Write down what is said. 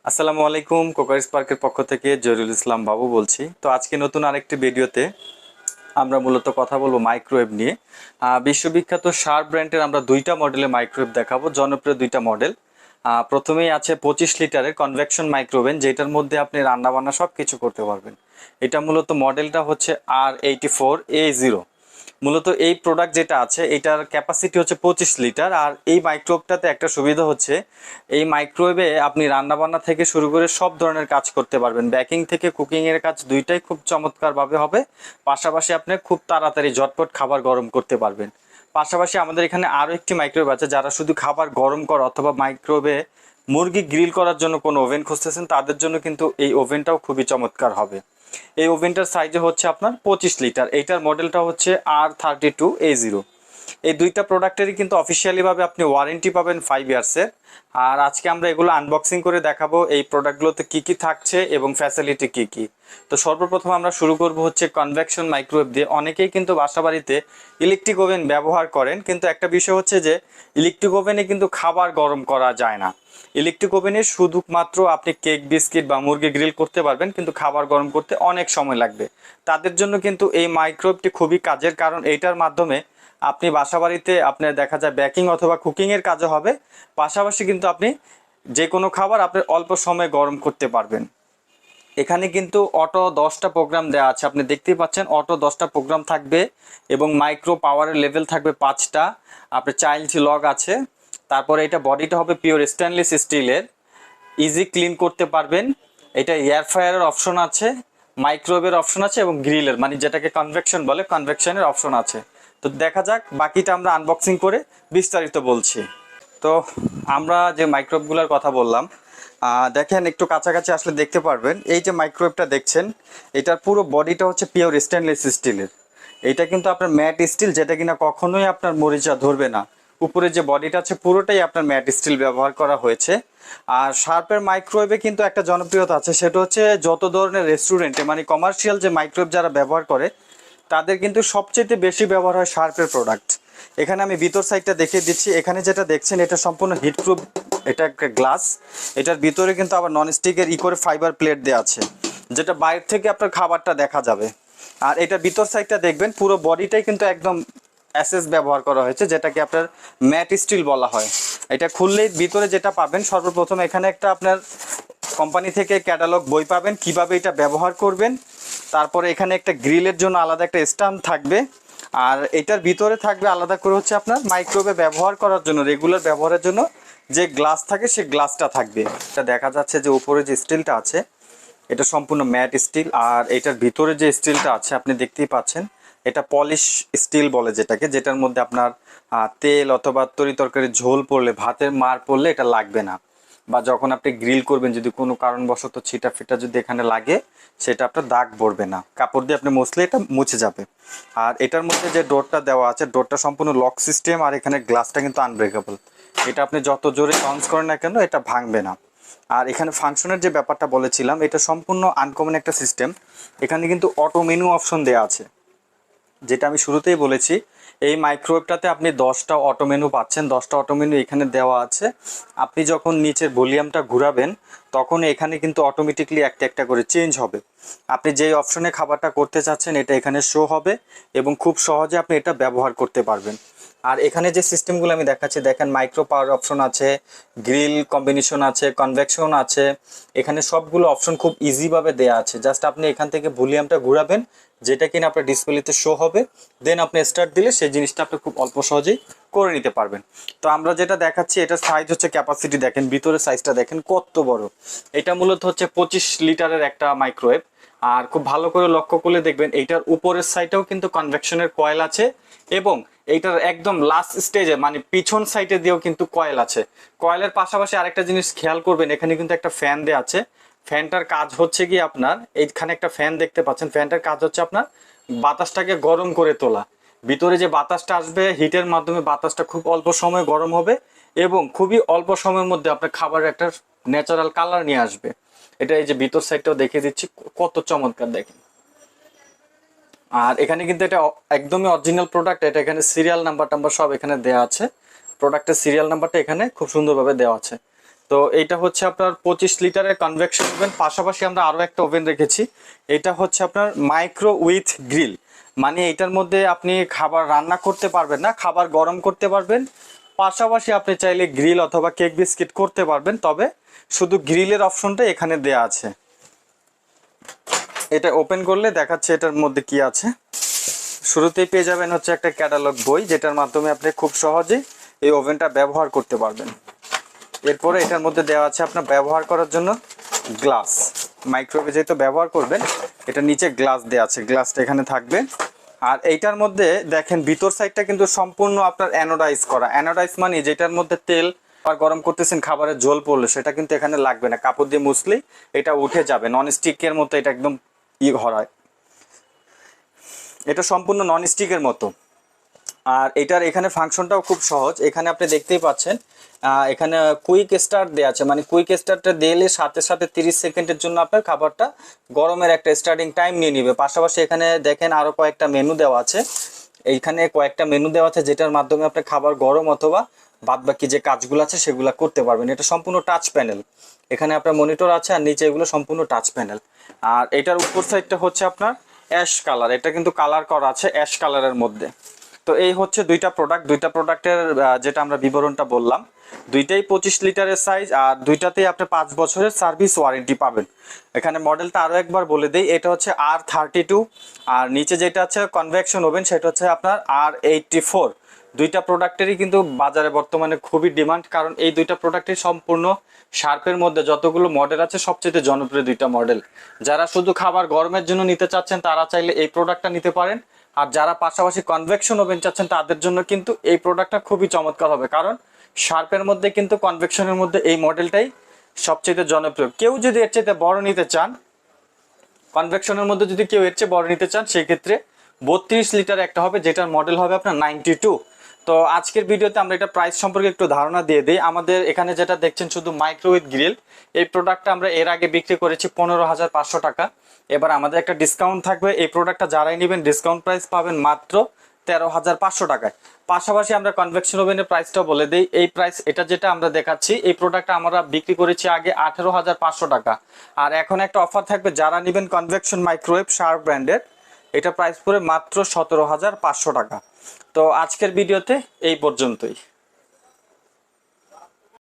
আসসালামু আলাইকুম, কোকার স্পার্কের পক্ষ থেকে জহিরুল ইসলাম বাবু বলছি। তো আজকে নতুন আরেকটি ভিডিওতে আমরা মূলত কথা বলবো মাইক্রোওয়েভ নিয়ে। বিশ্ববিখ্যাত শার্প ব্র্যান্ডের আমরা দুইটা মডেলের মাইক্রোওয়েভ দেখাবো, জনপ্রিয় দুইটা মডেল। প্রথমেই আছে 25 লিটারের কনভেকশন মাইক্রোওভেন, যেটার মধ্যে আপনি রান্নাবান্না সব কিছু করতে পারবেন। এটা মূলত মডেলটা হচ্ছে R84A0। মূলত এই প্রোডাক্ট যেটা আছে এটার ক্যাপাসিটি হচ্ছে 25 লিটার। আর এই মাইক্রোওয়েভটাতে একটা সুবিধা হচ্ছে, এই মাইক্রোওয়েভে আপনি রান্নাবান্না থেকে শুরু করে সব ধরনের কাজ করতে পারবেন। বেকিং থেকে কুকিংয়ের কাজ দুইটাই খুব চমৎকারভাবে হবে। পাশাপাশি আপনি খুব তাড়াতাড়ি ঝটপট খাবার গরম করতে পারবেন। পাশাপাশি আমাদের এখানে আরও একটি মাইক্রোওয়েভ আছে, যারা শুধু খাবার গরম করা অথবা মাইক্রোওয়েভে মুরগি গ্রিল করার জন্য কোনো ওভেন খুঁজতেছেন, তাদের জন্য কিন্তু এই ওভেনটাও খুবই চমৎকার হবে। এই ওভেনটার সাইজে হচ্ছে আপনার 25 লিটার। এইটার মডেলটা হচ্ছে R32A0। এই দুইটা প্রোডাক্টেরই কিন্তু অফিসিয়ালিভাবে আপনি ওয়ারেন্টি পাবেন 5 ইয়ার্সের। আর আজকে আমরা এগুলো আনবক্সিং করে দেখাবো এই প্রোডাক্টগুলোতে কী কী থাকছে এবং ফ্যাসিলিটি কী কী। তো সর্বপ্রথম আমরা শুরু করব হচ্ছে কনভেকশন মাইক্রোওয়েভ দিয়ে। অনেকেই কিন্তু বাসাবাড়িতে ইলেকট্রিক ওভেন ব্যবহার করেন, কিন্তু একটা বিষয় হচ্ছে যে ইলেকট্রিক ওভেনে কিন্তু খাবার গরম করা যায় না। ইলেকট্রিক ওভেনে শুধুমাত্র আপনি কেক, বিস্কিট বা মুরগি গ্রিল করতে পারবেন, কিন্তু খাবার গরম করতে অনেক সময় লাগবে। তাদের জন্য কিন্তু এই মাইক্রোওয়েভটি খুবই কাজের, কারণ এইটার মাধ্যমে আপনি বাসাবাড়িতে আপনার দেখা যায় বেকিং অথবা কুকিংয়ের কাজও হবে। পাশাপাশি কিন্তু আপনি যে কোনো খাবার আপনি অল্প সময়ে গরম করতে পারবেন। এখানে কিন্তু অটো 10টা প্রোগ্রাম দেওয়া আছে, আপনি দেখতেই পাচ্ছেন অটো 10টা প্রোগ্রাম থাকবে এবং মাইক্রো পাওয়ারের লেভেল থাকবে 5টা। আপনার চাইল্ড লক আছে। তারপরে এটা বডিটা হবে পিওর স্টেনলেস স্টিলের, ইজি ক্লিন করতে পারবেন। এটা এয়ার ফ্রায়ারের অপশন আছে, মাইক্রোওয়েভের অপশন আছে এবং গ্রিলের মানে যেটাকে কনভেকশন বলে, কনভেকশনের অপশন আছে। তো দেখা যাক, বাকিটা আমরা আনবক্সিং করে বিস্তারিত বলছি। তো আমরা যে মাইক্রোওয়েভগুলোর কথা বললাম, দেখেন একটু কাছাকাছি আসলে দেখতে পারবেন। এই যে মাইক্রোওয়েভটা দেখছেন, এটার পুরো বডিটা হচ্ছে পিওর স্টেনলেস স্টিলের। এটা কিন্তু আপনার ম্যাট স্টিল, যেটা কিনা কখনোই আপনার মরিচা ধরবে না। উপরে যে বডিটা আছে পুরোটাই আপনার ম্যাট স্টিল ব্যবহার করা হয়েছে। আর শার্পের মাইক্রোওয়েভে কিন্তু একটা জনপ্রিয়তা আছে, সেটা হচ্ছে যত ধরনের রেস্টুরেন্টে মানে কমার্শিয়াল যে মাইক্রোওয়েভ যারা ব্যবহার করে, তাদের কিন্তু সবচেয়ে বেশি ব্যবহার হয় শার্পের প্রোডাক্ট। এখানে আমি ভিতর সাইডটা দেখিয়ে দিচ্ছি। এখানে যেটা দেখছেন এটা সম্পূর্ণ হিটপ্রুফ, এটা একটা গ্লাস। এটার ভিতরে কিন্তু আবার ননস্টিকের করে ফাইবার প্লেট দেওয়া আছে, যেটা বাইরে থেকে আপনার খাবারটা দেখা যাবে। আর এটা ভিতর সাইডটা দেখবেন, পুরো বডিটাই কিন্তু একদম অ্যাসেস ব্যবহার করা হয়েছে, যেটাকে আপনার ম্যাট স্টিল বলা হয়। এটা খুললেই ভিতরে যেটা পাবেন, সর্বপ্রথম এখানে একটা আপনার কোম্পানি থেকে ক্যাটালগ বই পাবেন কিভাবে এটা ব্যবহার করবেন। তারপরে এখানে একটা গ্রিলের জন্য আলাদা একটা স্ট্যাম্প থাকবে। আর এটার ভিতরে থাকবে আলাদা করে হচ্ছে আপনার মাইক্রোওয়েভে ব্যবহার করার জন্য, রেগুলার ব্যবহারের জন্য যে গ্লাস থাকে সেই গ্লাসটা থাকবে। এটা দেখা যাচ্ছে যে উপরে যে স্টিলটা আছে এটা সম্পূর্ণ ম্যাট স্টিল। আর এটার ভিতরে যে স্টিলটা আছে আপনি দেখতেই পাচ্ছেন, এটা পলিশ স্টিল বলে যেটাকে, যেটার মধ্যে আপনার তেল অথবা তরি তরকারি ঝোল পড়লে, ভাতের মার পড়লে এটা লাগবে না। বা যখন আপনি গ্রিল করবেন যদি কোনো কারণবশত ছিটা ফিটা যদি এখানে লাগে, সেটা আপনার দাগ পড়বে না, কাপড় দিয়ে আপনি মুছলে এটা মুছে যাবে। আর এটার মধ্যে যে ডোরটা দেওয়া আছে, ডোরটা সম্পূর্ণ লক সিস্টেম। আর এখানে গ্লাসটা কিন্তু আনব্রেকেবল, এটা আপনি যত জোরে লঞ্চ করেন না কেন এটা ভাঙবে না। আর এখানে ফাংশনের যে ব্যাপারটা বলেছিলাম, এটা সম্পূর্ণ আনকমন একটা সিস্টেম। এখানে কিন্তু অটো মেনু অপশন দেওয়া আছে, যেটা আমি শুরুতেই বলেছি। এই মাইক্রোওয়েভটাতে আপনি 10টা অটো মেনু পাচ্ছেন। 10টা অটো মেনু এখানে দেওয়া আছে। আপনি যখন নিচের ভলিউমটা ঘোরাবেন, তখন এখানে কিন্তু অটোমেটিকলি একটা একটা করে চেঞ্জ হবে। আপনি যেই অপশনে খাবারটা করতে চাচ্ছেন এটা এখানে শো হবে এবং খুব সহজে আপনি এটা ব্যবহার করতে পারবেন। আর এখানে যে সিস্টেমগুলো আমি দেখাচ্ছি, দেখেন মাইক্রো পাওয়ার অপশন আছে, গ্রিল কম্বিনেশন আছে, কনভেকশন আছে। এখানে সবগুলো অপশন খুব ইজিভাবে দেওয়া আছে। জাস্ট আপনি এখান থেকে ভলিউমটা ঘোরাবেন, যেটা কিনা আপনার ডিসপ্লেতে শো হবে। দেন আপনি স্টার্ট দিলে সেই জিনিসটা আপনি খুব অল্প সহজেই করে নিতে পারবেন। তো আমরা যেটা দেখাচ্ছি, এটা সাইজ হচ্ছে ক্যাপাসিটি দেখেন, ভিতরে সাইজটা দেখেন কত বড়। এটা মূলত হচ্ছে 25 লিটারের একটা মাইক্রোওয়েভ। আর খুব ভালো করে লক্ষ্য করলে দেখবেন এইটার উপরের সাইডেও কিন্তু কনভেকশনের কয়েল আছে এবং এইটার একদম লাস্ট স্টেজে মানে পিছন সাইডে দিয়েও কিন্তু কয়েল আছে। কয়েলের পাশাপাশি আরেকটা জিনিস খেয়াল করবেন, এখানে কিন্তু একটা ফ্যান দেওয়া আছে। ফ্যানটার কাজ হচ্ছে কি আপনার, এইখানে একটা ফ্যান দেখতে পাচ্ছেন, ফ্যানটার কাজ হচ্ছে আপনার বাতাসটাকে গরম করে তোলা। ভিতরে যে বাতাসটা আসবে হিটের মাধ্যমে বাতাসটা খুব অল্প সময়ে গরম হবে এবং খুবই অল্প সময়ের মধ্যে আপনার খাবারের একটা ন্যাচারাল কালার নিয়ে আসবে। এটা এই যে ভিতর সাইডটাও দেখিয়ে দিচ্ছি, কত চমৎকার দেখেন। আর এখানে কিন্তু এটা একদমই অরিজিনাল প্রোডাক্ট। এটা এখানে সিরিয়াল নাম্বার টাম্বার সব এখানে দেওয়া আছে। প্রোডাক্টের সিরিয়াল নাম্বারটা এখানে খুব সুন্দরভাবে দেওয়া আছে। তো এইটা হচ্ছে আপনার 25 লিটারের কনভেকশন ওভেন। পাশাপাশি আমরা আরও একটা ওভেন রেখেছি, এটা হচ্ছে আপনার মাইক্রো উইথ গ্রিল। মানে এটার মধ্যে আপনি খাবার রান্না করতে পারবেন না, খাবার গরম করতে পারবেন, পাশাপাশি আপনি চাইলে গ্রিল অথবা কেক বিস্কিট করতে পারবেন, তবে শুধু গ্রিলের অপশনটা এখানে দেয়া আছে। এটা ওপেন করলে দেখাচ্ছে এটার মধ্যে কি আছে। শুরুতেই পেয়ে যাবেন হচ্ছে একটা ক্যাটালগ বই, যেটার মাধ্যমে আপনি খুব সহজেই এই ওভেনটা ব্যবহার করতে পারবেন। এরপরে এটার মধ্যে দেওয়া আছে আপনার ব্যবহার করার জন্য গ্লাস। মাইক্রোওয়েভে যেহেতু ব্যবহার করবেন, এটা নিচে গ্লাস দেওয়া আছে, গ্লাসটা এখানে থাকবে। আর এইটার মধ্যে দেখেন ভিতর সাইডটা কিন্তু সম্পূর্ণ আপনার অ্যানোডাইজ করা। অ্যানোডাইজ মানে যেটার মধ্যে তেল আর গরম করতেছেন, খাবারের জল পড়লে সেটা কিন্তু এখানে লাগবে না, কাপড় দিয়ে মুছলেই এটা উঠে যাবে। নন স্টিকের মতো এটা একদম হয়, এটা সম্পূর্ণ নন স্টিকের মতো। আর এটার এখানে ফাংশনটাও খুব সহজ। এখানে আপনি দেখতেই পাচ্ছেন এখানে কুইক স্টার্ট দেওয়া আছে, মানে কুইক স্টার্টটা দিলে সাথে সাথে 30 সেকেন্ডের জন্য আপনার খাবারটা গরমের একটা স্টার্টিং টাইম নিয়ে নেবে। পাশাপাশি এখানে দেখেন আরও কয়েকটা মেনু দেওয়া আছে, এইখানে কয়েকটা মেনু দেওয়া আছে যেটার মাধ্যমে আপনি খাবার গরম অথবা বাদবাকি যে কাজগুলো আছে সেগুলো করতে পারবেন। এটা সম্পূর্ণ টাচ প্যানেল, এখানে আপনার মনিটর আছে আর নিচে এগুলো সম্পূর্ণ টাচ প্যানেল। আর এটার উপর সাইডটা হচ্ছে আপনার অ্যাশ কালার, এটা কিন্তু কালার করা আছে অ্যাশ কালারের মধ্যে। তো এই হচ্ছে দুইটা প্রোডাক্টের যেটা আমরা বিবরণটা বললাম। দুইটাই 25 লিটারের সাইজ, আর দুইটাতেই আপনি 5 বছরের সার্ভিস ওয়ারেন্টি পাবেন। এখানে মডেলটা আরও একবার বলে দিই, এটা হচ্ছে R32, আর নিচে যেটা আছে কনভেকশন ওভেন সেটা হচ্ছে আপনার R84। দুইটা প্রোডাক্টেরই কিন্তু বাজারে বর্তমানে খুবই ডিমান্ড, কারণ এই দুইটা প্রোডাক্টই সম্পূর্ণ শার্পের মধ্যে যতগুলো মডেল আছে সবচেয়ে জনপ্রিয় দুইটা মডেল। যারা শুধু খাবার গরমের জন্য নিতে চাচ্ছেন তারা চাইলে এই প্রোডাক্টটা নিতে পারেন, আর যারা পাশাপাশি কনভেকশন ওভেন চাচ্ছেন তাদের জন্য কিন্তু এই প্রোডাক্টটা খুবই চমৎকার হবে, কারণ শার্পের মধ্যে কিন্তু কনভেকশনের মধ্যে এই মডেলটাই সবচেয়ে জনপ্রিয়। কেউ যদি এর চাইতে বড় নিতে চান, কনভেকশনের মধ্যে যদি কেউ এর চেয়ে বড় নিতে চান, সেই ক্ষেত্রে 32 লিটার একটা হবে, যেটার মডেল হবে আপনার 92। তো আজকের ভিডিওতে আমরা এটা প্রাইস সম্পর্কে একটু ধারণা দিয়ে দিই। আমাদের এখানে যেটা দেখছেন শুধু মাইক্রোওয়েভ গ্রিল, এই প্রোডাক্টটা আমরা এর আগে বিক্রি করেছি 15,500 টাকা। এবার আমাদের একটা ডিসকাউন্ট থাকবে, এই প্রোডাক্টটা যারাই নেবেন ডিসকাউন্ট প্রাইস পাবেন মাত্র 13,500 টাকায়। পাশাপাশি আমরা কনভেকশন ওভেনের প্রাইসটাও বলে দিই। এই প্রাইস এটা যেটা আমরা দেখাচ্ছি, এই প্রোডাক্টটা আমরা বিক্রি করেছি আগে 18,500 টাকা, আর এখন একটা অফার থাকবে যারা নেবেন কনভেকশন মাইক্রোওয়েভ শার্প ব্র্যান্ডের, এটা প্রাইস পড়ে মাত্র 17,500 টাকা। তো আজকের ভিডিওতে এই পর্যন্তই।